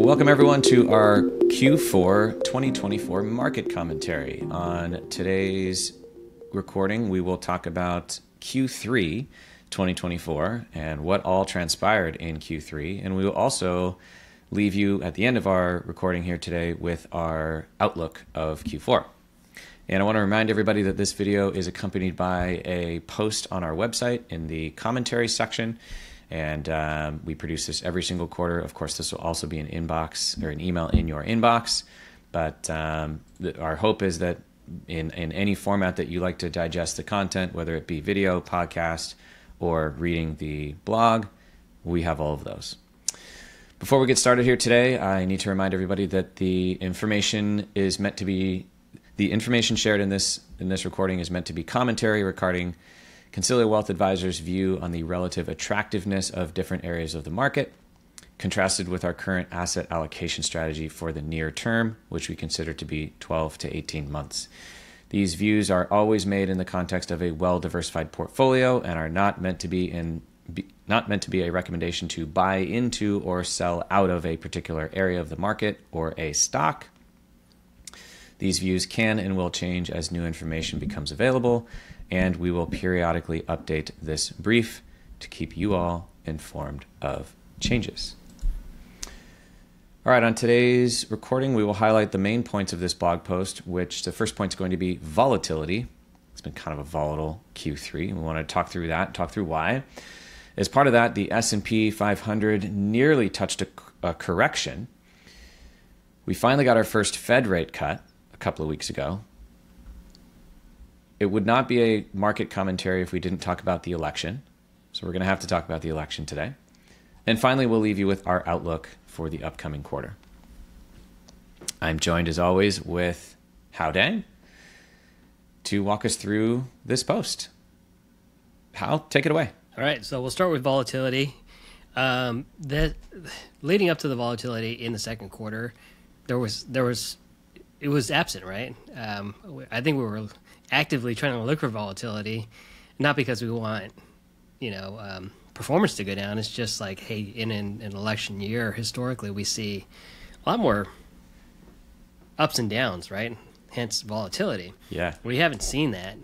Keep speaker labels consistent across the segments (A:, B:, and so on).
A: Welcome everyone to our Q4 2024 market commentary. On today's recording, we will talk about Q3 2024 and what all transpired in Q3. And we will also leave you at the end of our recording here today with our outlook of Q4. And I want to remind everybody that this video is accompanied by a post on our website in the commentary section. And we produce this every single quarter. Of course, this will also be an inbox or an email in your inbox. But our hope is that in any format that you like to digest the content, whether it be video, podcast, or reading the blog, we have all of those. Before we get started here today, I need to remind everybody that the information shared in this recording is meant to be commentary regarding Consilio Wealth Advisors' view on the relative attractiveness of different areas of the market, contrasted with our current asset allocation strategy for the near term, which we consider to be 12 to 18 months. These views are always made in the context of a well-diversified portfolio and are not meant to be a recommendation to buy into or sell out of a particular area of the market or a stock. These views can and will change as new information becomes available, and we will periodically update this brief to keep you all informed of changes. All right, on today's recording, we will highlight the main points of this blog post, which the first point is going to be volatility. It's been kind of a volatile Q3, and we want to talk through that, talk through why. As part of that, the S&P 500 nearly touched a correction. We finally got our first Fed rate cut a couple of weeks ago. It would not be a market commentary if we didn't talk about the election. So we're going to have to talk about the election today. And finally, we'll leave you with our outlook for the upcoming quarter. I'm joined as always with Hao Dang to walk us through this post. Hao, take it away.
B: All right, so we'll start with volatility. Leading up to the volatility in the second quarter, it was absent, right? I think we were actively trying to look for volatility, not because we want, performance to go down. It's just like, hey, in an election year, historically, we see a lot more ups and downs, right? Hence volatility.
A: Yeah.
B: We haven't seen that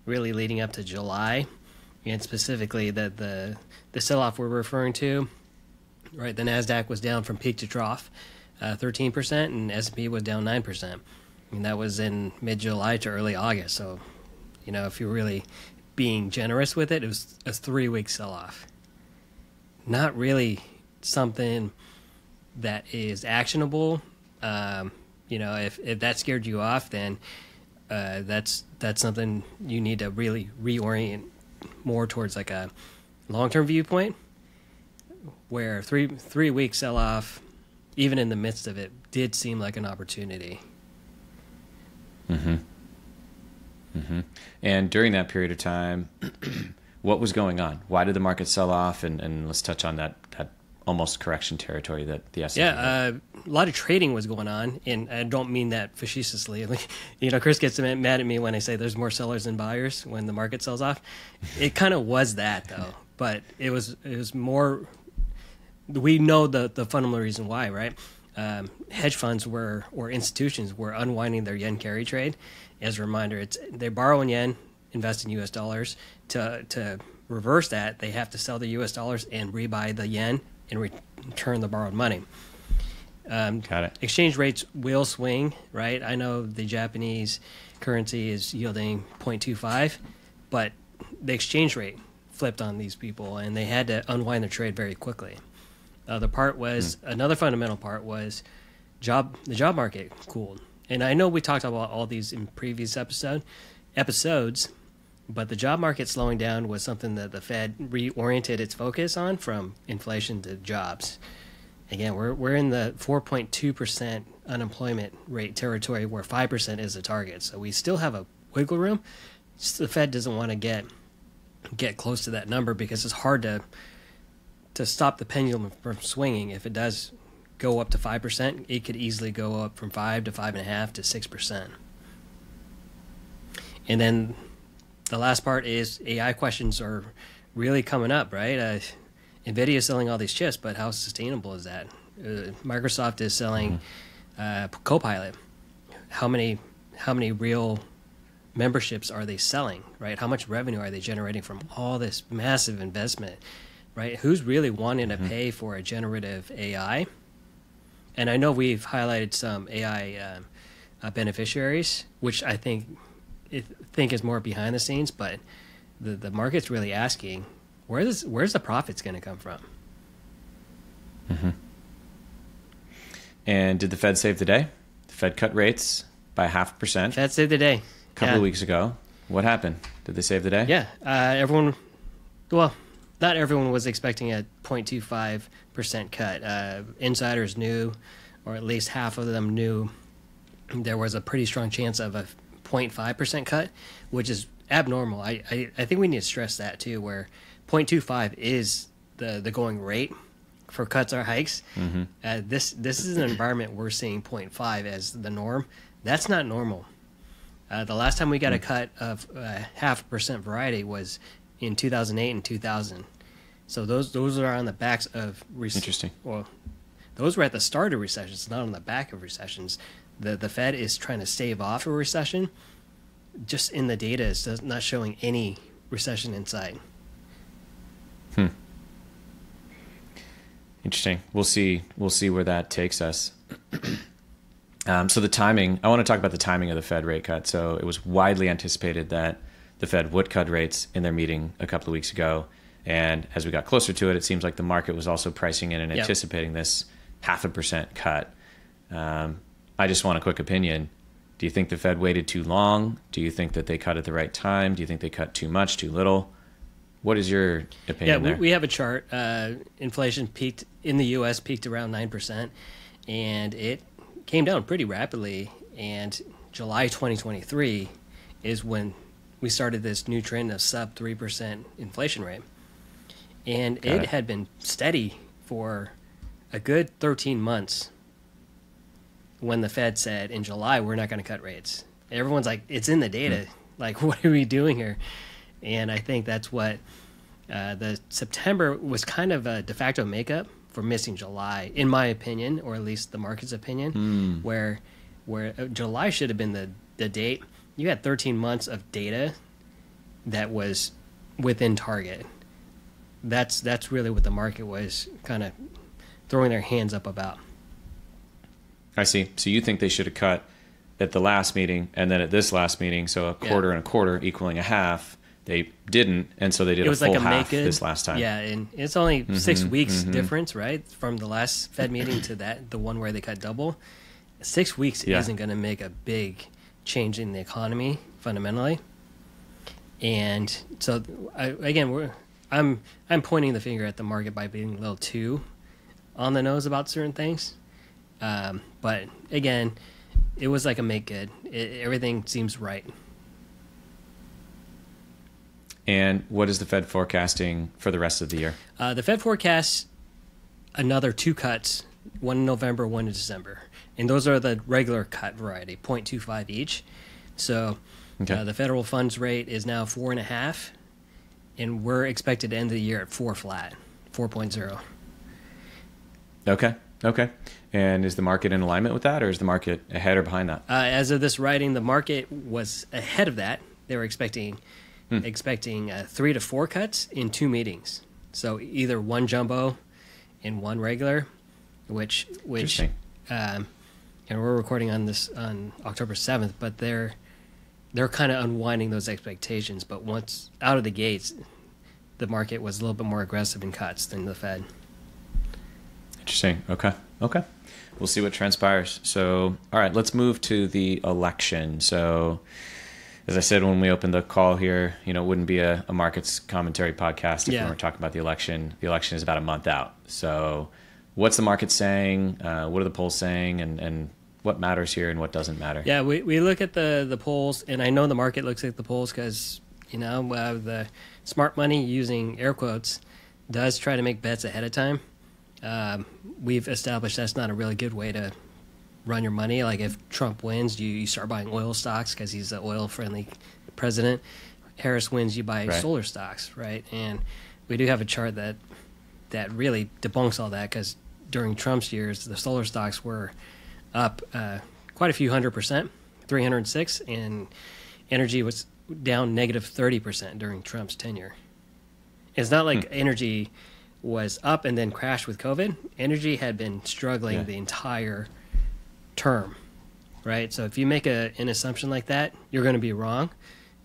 B: really leading up to July, and specifically that the sell-off we're referring to, right? The NASDAQ was down from peak to trough, 13%, and S&P was down 9%. And that was in mid-July to early August. So, if you're really being generous with it, it was a 3-week sell-off. Not really something that is actionable. If that scared you off, then that's something you need to really reorient more towards like a long-term viewpoint, where three-week sell-off, even in the midst of it, did seem like an opportunity.
A: Mm-hmm. Mm-hmm. And during that period of time, what was going on? Why did the market sell off? And let's touch on that almost correction territory that the S&P had.
B: A lot of trading was going on, and I don't mean that facetiously. Chris gets mad at me when I say there's more sellers than buyers when the market sells off. It kind of was that, though. But it was more, we know the fundamental reason why, right? Hedge funds or institutions were unwinding their yen carry trade. As a reminder, they borrow in yen, invest in U.S. dollars. To reverse that, they have to sell the U.S. dollars and rebuy the yen and return the borrowed money.
A: Got it.
B: Exchange rates will swing, right? I know the Japanese currency is yielding 0.25, but the exchange rate flipped on these people, and they had to unwind their trade very quickly. Another fundamental part was the job market cooled. And I know we talked about all these in previous episodes, but the job market slowing down was something that the Fed reoriented its focus on, from inflation to jobs. Again, we're in the 4.2% unemployment rate territory, where 5% is the target. So we still have a wiggle room. The Fed doesn't want to get close to that number, because it's hard to stop the pendulum from swinging. If it does go up to 5%, it could easily go up from 5 to 5.5 to 6%. And then the last part is AI questions are really coming up, right? NVIDIA is selling all these chips, but how sustainable is that? Microsoft is selling Copilot. How many real memberships are they selling, right? How much revenue are they generating from all this massive investment, right? Who's really wanting to pay for a generative AI? And I know we've highlighted some AI beneficiaries, which I think is more behind the scenes, but the market's really asking, where's the profits going to come from?
A: And did the Fed save the day? The Fed cut rates by 0.5%.
B: Fed saved the day.
A: A couple of weeks ago. What happened? Did they save the day?
B: Yeah. Not everyone was expecting a 0.25% cut. Insiders knew, or at least half of them knew, there was a pretty strong chance of a 0.5% cut, which is abnormal. I think we need to stress that too, where 0.25 is the going rate for cuts or hikes. This is an environment we're seeing 0.5 as the norm. That's not normal. The last time we got a cut of 0.5% variety was in 2008 and 2000. So those are on the backs of
A: Interesting.
B: Well, those were at the start of recessions, not on the back of recessions. The Fed is trying to stave off a recession. Just in the data, it's not showing any recession in sight.
A: Interesting. We'll see where that takes us. So the timing, I want to talk about the timing of the Fed rate cut. So it was widely anticipated that the Fed would cut rates in their meeting a couple of weeks ago. And as we got closer to it, it seems like the market was also pricing in and anticipating this 0.5% cut. I just want a quick opinion. Do you think the Fed waited too long? Do you think that they cut at the right time? Do you think they cut too much, too little? What is your opinion there?
B: We have a chart. Inflation peaked in the U.S., peaked around 9%, and it came down pretty rapidly. And July 2023 is when we started this new trend of sub 3% inflation rate. And it had been steady for a good 13 months when the Fed said in July, we're not going to cut rates. Everyone's like, it's in the data. Like, what are we doing here? And I think that's what the September was kind of a de facto makeup for missing July, in my opinion, or at least the market's opinion, where July should have been the date. You had 13 months of data that was within target. That's really what the market was kind of throwing their hands up about.
A: I see. So you think they should have cut at the last meeting and then at this last meeting, so a quarter and a quarter equaling a half. They didn't, and so they did a full half this last time.
B: Yeah, and it's only 6 weeks difference, right, from the last Fed meeting to the one where they cut double. 6 weeks isn't going to make a big change in the economy fundamentally. And so, I'm pointing the finger at the market by being a little too on the nose about certain things. But again, it was like a make good. Everything seems right.
A: And what is the Fed forecasting for the rest of the year?
B: The Fed forecasts another 2 cuts, one in November, one in December. And those are the regular cut variety, 0.25 each. So the federal funds rate is now 4.5, and we're expected to end the year at 4 flat, 4.0.
A: Okay. And is the market in alignment with that, or is the market ahead or behind that?
B: As of this writing, the market was ahead of that. They were expecting 3 to 4 cuts in 2 meetings. So either one jumbo and one regular, which and we're recording on this on October 7th, but they're kind of unwinding those expectations. But once out of the gates, the market was a little bit more aggressive in cuts than the Fed.
A: Interesting. Okay. We'll see what transpires. So, all right, let's move to the election. So, as I said when we opened the call here, it wouldn't be a markets commentary podcast if we weren't talking about the election. The election is about a month out. So what's the market saying? What are the polls saying? And what matters here and what doesn't matter?
B: Yeah, we look at the polls, and I know the market looks at the polls because, the smart money, using air quotes, does try to make bets ahead of time. We've established that's not a really good way to run your money. Like if Trump wins, you start buying oil stocks because he's an oil-friendly president. Harris wins, you buy solar stocks, right? And we do have a chart that really debunks all that because during Trump's years, the solar stocks were up quite a few 100%, 306, and energy was down negative 30% during Trump's tenure. It's not like energy was up and then crashed with COVID. Energy had been struggling the entire term, right? So if you make an assumption like that, you're going to be wrong.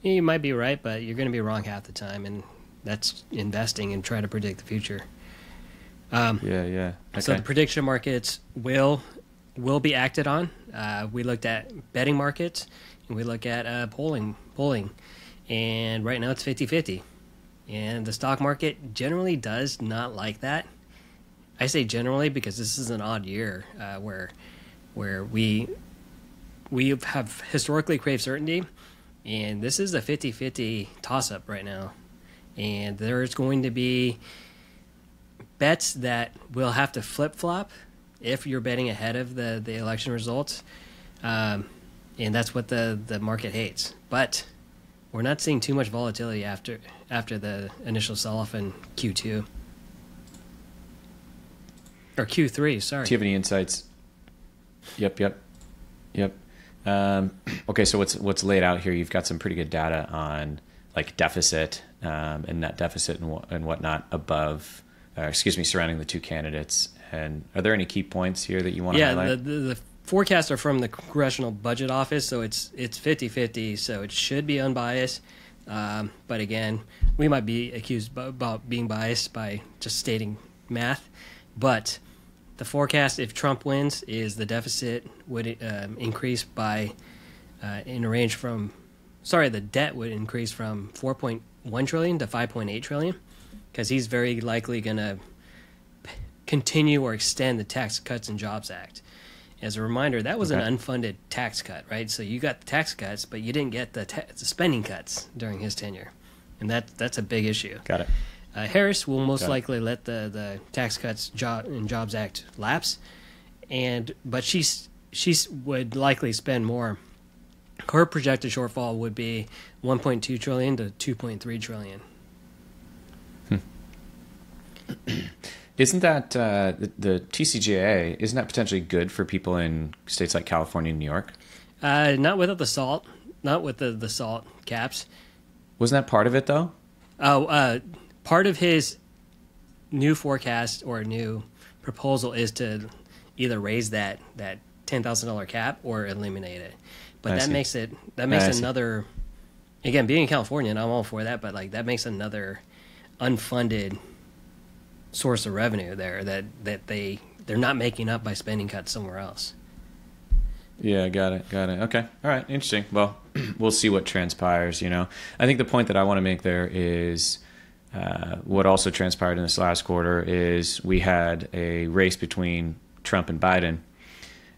B: You might be right, but you're going to be wrong half the time, and that's investing and try to predict the future.
A: Okay.
B: So the prediction markets will be acted on. We looked at betting markets, and we look at polling, and right now it's 50-50. And the stock market generally does not like that. I say generally because this is an odd year where we have historically craved certainty, and this is a 50-50 toss-up right now. And there's going to be bets that will have to flip-flop if you're betting ahead of the election results. And that's what the market hates. But we're not seeing too much volatility after the initial sell-off in Q2. Or Q3, sorry.
A: Do you have any insights? Yep. Okay, so what's laid out here, you've got some pretty good data on like deficit and net deficit and whatnot surrounding the two candidates. And are there any key points here that you want to highlight?
B: Yeah, the forecasts are from the Congressional Budget Office, so it's 50-50, so it should be unbiased. But again, we might be accused about being biased by just stating math. But the forecast, if Trump wins, is the deficit would increase by in a range from, the debt would increase from 4.1 trillion to 5.8 trillion, because he's very likely going to continue or extend the Tax Cuts and Jobs Act. As a reminder, that was an unfunded tax cut, right? So you got the tax cuts, but you didn't get the spending cuts during his tenure, and that's a big issue.
A: Got it.
B: Harris will most likely let the Tax Cuts and Jobs Act lapse, but she would likely spend more. Her projected shortfall would be 1.2 trillion to 2.3 trillion.
A: Isn't that the TCJA? Isn't that potentially good for people in states like California and New York?
B: Not without the SALT, not with the SALT caps.
A: Wasn't that part of it though?
B: Part of his new forecast or new proposal is to either raise that $10,000 cap or eliminate it. But that makes another. Again, being in California, and I'm all for that, but like that makes another unfunded source of revenue there that they're not making up by spending cuts somewhere else.
A: Yeah, got it. Okay. All right. Interesting. Well, we'll see what transpires, I think the point that I want to make there is what also transpired in this last quarter is we had a race between Trump and Biden,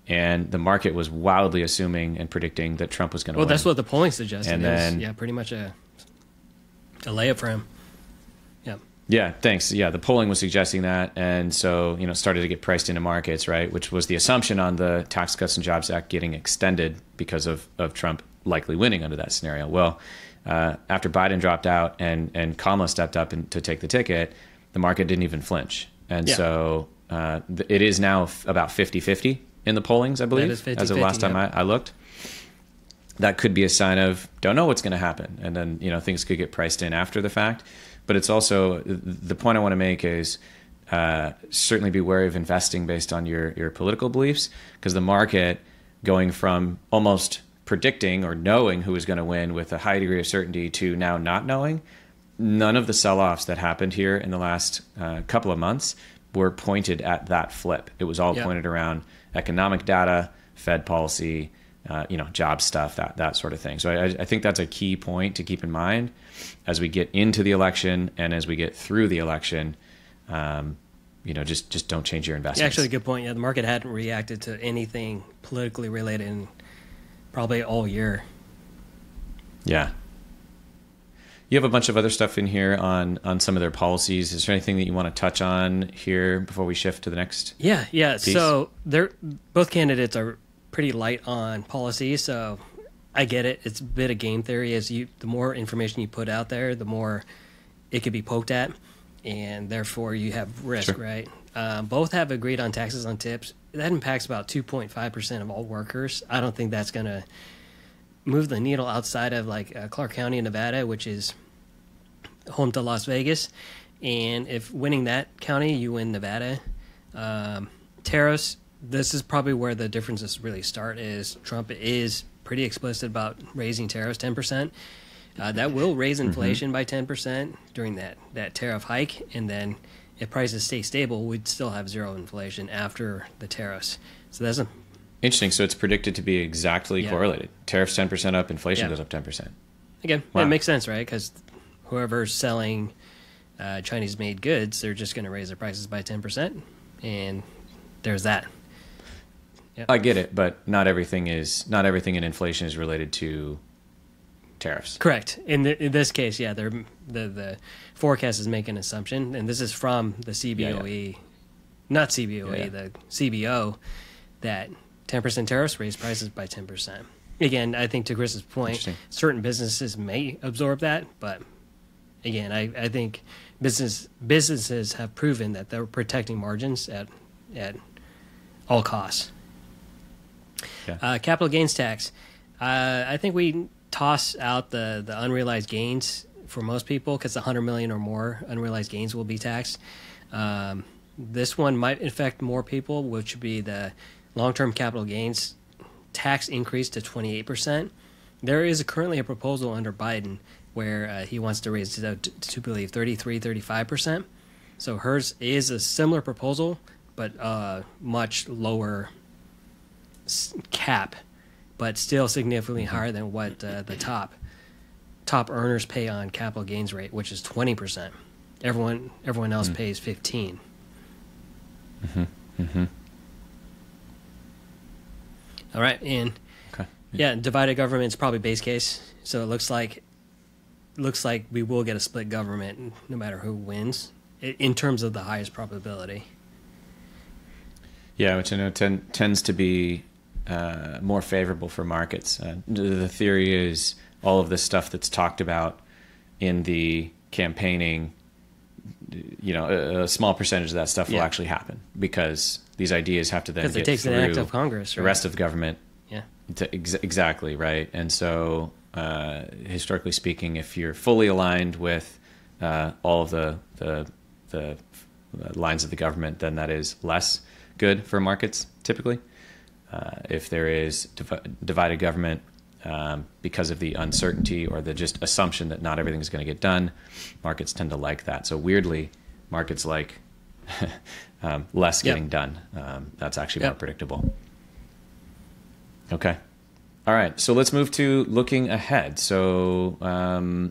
A: and the market was wildly assuming and predicting that Trump was going to win.
B: Well, that's what the polling suggested.
A: And then,
B: pretty much a layup for him.
A: Yeah, thanks. Yeah, the polling was suggesting that, and so it started to get priced into markets, right? Which was the assumption on the Tax Cuts and Jobs Act getting extended because of Trump likely winning under that scenario. Well, after Biden dropped out and Kamala stepped up to take the ticket, the market didn't even flinch, and so it is now about 50-50 in the pollings, I believe, as of last time I looked. That could be a sign of don't know what's going to happen, and then things could get priced in after the fact. But it's also the point I want to make is certainly be wary of investing based on your political beliefs, because the market going from almost predicting or knowing who is going to win with a high degree of certainty to now not knowing, none of the sell-offs that happened here in the last couple of months were pointed at that flip. It was all pointed around economic data, Fed policy, job stuff, that sort of thing. So I think that's a key point to keep in mind as we get into the election and as we get through the election. Just don't change your investments.
B: Yeah, actually, a good point. Yeah, the market hadn't reacted to anything politically related in probably all year.
A: Yeah. You have a bunch of other stuff in here on some of their policies. Is there anything that you want to touch on here before we shift to the next?
B: Yeah.
A: piece?
B: So both candidates are pretty light on policy, so I get it. It's a bit of game theory. The more information you put out there, the more it could be poked at, and therefore you have risk,
A: Sure.
B: right? Both have agreed on taxes on tips. That impacts about 2.5% of all workers. I don't think that's going to move the needle outside of like Clark County, Nevada, which is home to Las Vegas. And if winning that county, you win Nevada. Tariffs, this is probably where the differences really start, is Trump is pretty explicit about raising tariffs 10%. That will raise inflation by 10% during that tariff hike. And then if prices stay stable, we'd still have zero inflation after the tariffs. So that's
A: interesting. So it's predicted to be exactly correlated. Tariffs 10% up, inflation goes up 10%.
B: Again,
A: Wow.
B: It makes sense, right? Because whoever's selling Chinese-made goods, they're just going to raise their prices by 10%, and there's that. Yep.
A: I get it, but not everything in inflation is related to tariffs.
B: Correct. In this case, the forecast is making an assumption, and this is from the CBOE, not CBOE, the CBO, that 10% tariffs raise prices by 10%. Again, I think to Chris's point, certain businesses may absorb that, but again, I think businesses have proven that they're protecting margins at all costs.
A: Yeah.
B: Capital gains tax. I think we toss out the unrealized gains for most people because $100 million or more unrealized gains will be taxed. This one might affect more people, which would be the long-term capital gains tax increase to 28%. There is currently a proposal under Biden where he wants to raise it to believe 33, 35%. So hers is a similar proposal, but much lower cap, but still significantly higher than what the top earners pay on capital gains rate, which is 20%. Everyone else pays 15%. All right, and divided government is probably base case. So it looks like we will get a split government no matter who wins in terms of the highest probability.
A: Yeah, which I know tends to be more favorable for markets. The theory is all of this stuff that's talked about in the campaigning, a small percentage of that stuff will actually happen because these ideas have to then get through
B: an act of Congress, right?
A: The rest of government.
B: Yeah.
A: Exactly, right. And so, historically speaking, if you're fully aligned with all of the lines of the government, then that is less good for markets typically. If there is divided government because of the uncertainty or the just assumption that not everything is going to get done, markets tend to like that. So weirdly, markets like less getting done. That's actually more predictable. Okay. All right. So let's move to looking ahead. So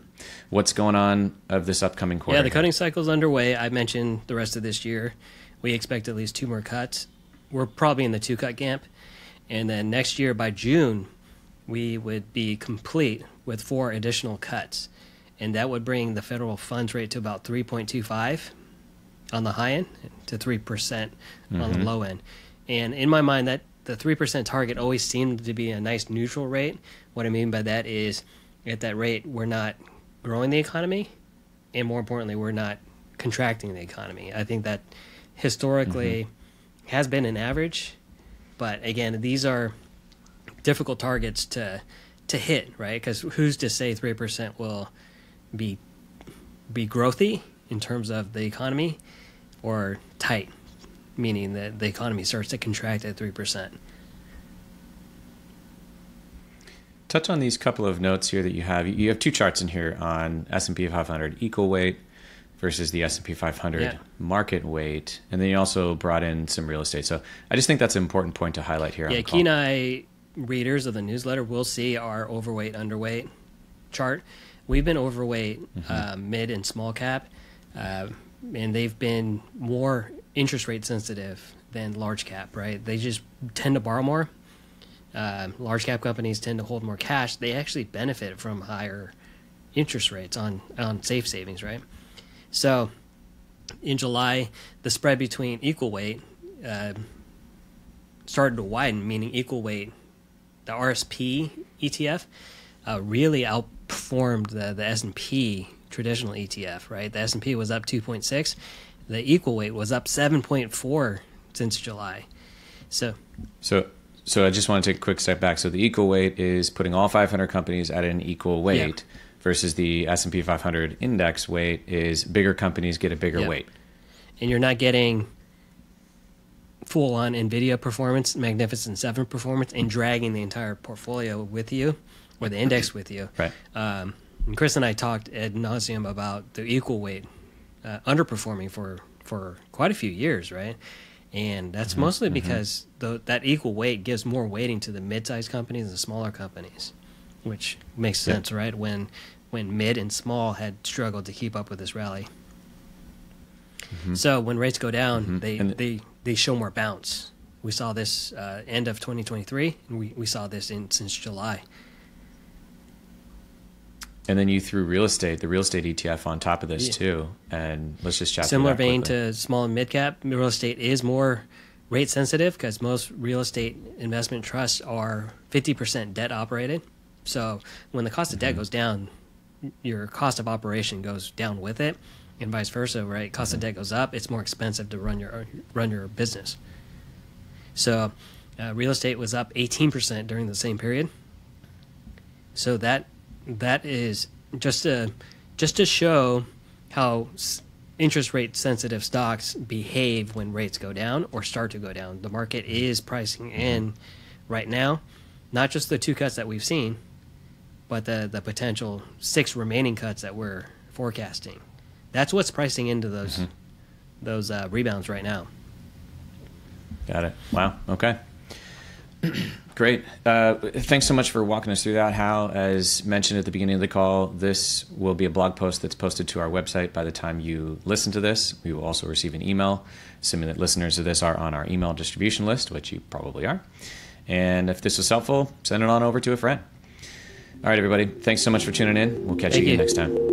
A: what's going on of this upcoming quarter?
B: Yeah, the cutting cycle is underway. I mentioned the rest of this year. We expect at least 2 more cuts. We're probably in the 2-cut camp. And then next year by June, we would be complete with 4 additional cuts. And that would bring the federal funds rate to about 3.25 on the high end to 3% on the low end. And in my mind, that the 3% target always seemed to be a nice neutral rate. What I mean by that is at that rate, we're not growing the economy, and more importantly, we're not contracting the economy. I think that historically has been an average, but again, these are difficult targets to hit, right? Because who's to say 3% will be growthy in terms of the economy, or tight, meaning that the economy starts to contract at 3%.
A: Touch on these couple of notes here that you have. You have 2 charts in here on S&P 500 equal weight versus the S&P 500 market weight, and then you also brought in some real estate. So I just think that's an important point to highlight here on the call.
B: Keen Eye readers of the newsletter will see our overweight, underweight chart. We've been overweight mid and small cap, and they've been more interest rate sensitive than large cap, right? They just tend to borrow more. Large cap companies tend to hold more cash. They actually benefit from higher interest rates on safe savings, right? So in July, the spread between equal weight started to widen, meaning equal weight, the RSP ETF really outperformed the S&P traditional ETF, right? The S&P was up 2.6, The equal weight was up 7.4 since July. So
A: I just want to take a quick step back. So the equal weight is putting all 500 companies at an equal weight, versus the S&P 500 index weight is bigger companies get a bigger weight.
B: And you're not getting full-on NVIDIA performance, Magnificent Seven performance, and dragging the entire portfolio with you, or the index with you.
A: Right.
B: And Chris and I talked ad nauseum about the equal weight underperforming for quite a few years, right? And that's mostly because that equal weight gives more weighting to the mid-sized companies and smaller companies, which makes sense, right? When mid and small had struggled to keep up with this rally. So when rates go down, they show more bounce. We saw this end of 2023, and we saw this since July.
A: And then you threw the real estate ETF on top of this too. And let's just chat
B: Similar
A: through that
B: vein
A: quickly.
B: to small and mid cap, real estate is more rate sensitive because most real estate investment trusts are 50% debt operated. So when the cost of debt goes down, your cost of operation goes down with it, and vice versa, right? Cost of debt goes up, it's more expensive to run your business. So real estate was up 18% during the same period. So that is just to show how interest rate sensitive stocks behave when rates go down or start to go down. The market is pricing in right now, not just the 2 cuts that we've seen, but the potential 6 remaining cuts that we're forecasting. That's what's pricing into those rebounds right now.
A: Got it. Wow. Okay. Great. Thanks so much for walking us through that, Hal. As mentioned at the beginning of the call, this will be a blog post that's posted to our website by the time you listen to this. We will also receive an email, assuming that listeners of this are on our email distribution list, which you probably are. And if this was helpful, send it on over to a friend. All right, everybody. Thanks so much for tuning in. We'll catch you again next time.